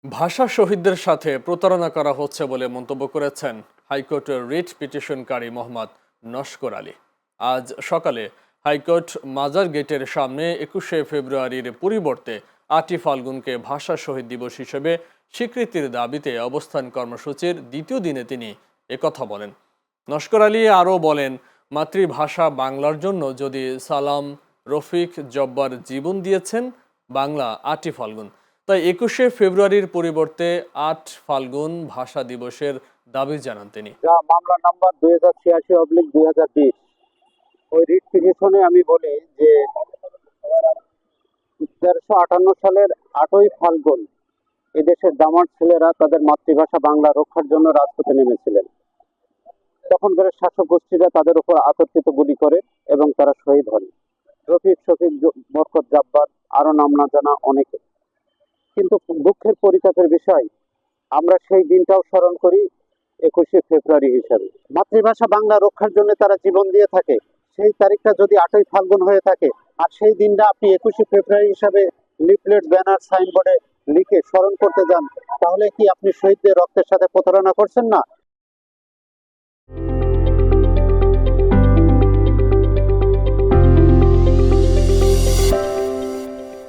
ভাষা শহীদদের সাথে প্রতারণা করা হচ্ছে বলে মন্তব্য করেছেন হাইকোর্টের রিট পিটিশনকারী মোহাম্মদ নস্কর আলী। আজ সকালে হাইকোর্ট মাজার গেটের সামনে ২১শে ফেব্রুয়ারির পরিবর্তে ৮ই ফাল্গুনকে ভাষা শহীদ দিবস হিসেবে স্বীকৃতির দাবিতে অবস্থান কর্মসূচির দ্বিতীয় দিনে তিনি একথা বলেন। নস্কর আলী আরও বলেন, মাতৃভাষা বাংলার জন্য যদি সালাম, রফিক, জব্বার জীবন দিয়েছেন, বাংলা ৮ই ফাল্গুন, তাই ২১শে ফেব্রুয়ারির পরিবর্তে ৮ ফাল্গুন ভাষা দিবসের দাবি জানান তিনি। মামলা নাম্বার 2086/2020 ওই রিট পিটিশনে আমি বলি যে 1358 সালের 8ই ফাল্গুন এদেশের দামার ছেলেরা তাদের মাতৃভাষা বাংলা রক্ষার জন্য রাজপথে নেমেছিলেন। তখনকার শাসক গোষ্ঠীরা তাদের উপর আতর্কিত গুলি করে এবং তারা শহীদ হন। রফিক, শফিক, বরকত, জাব্বার, আরো নাম না জানা অনেকে। কিন্তু দুঃখের পরিতাপের বিষয়, আমরা সেই দিনটাও স্মরণ করি ২১শে ফেব্রুয়ারি হিসাবে। মাতৃভাষা বাংলা রক্ষার জন্য তারা জীবন দিয়ে থাকে, সেই তারিখটা যদি ৮ই ফাল্গুন হয়ে থাকে আর সেই দিনটা আপনি ২১শে ফেব্রুয়ারি হিসাবে লিফলেট, ব্যানার, সাইনবোর্ডে লিখে স্মরণ করতে যান, তাহলে কি আপনি শহীদদের রক্তের সাথে প্রতারণা করছেন না?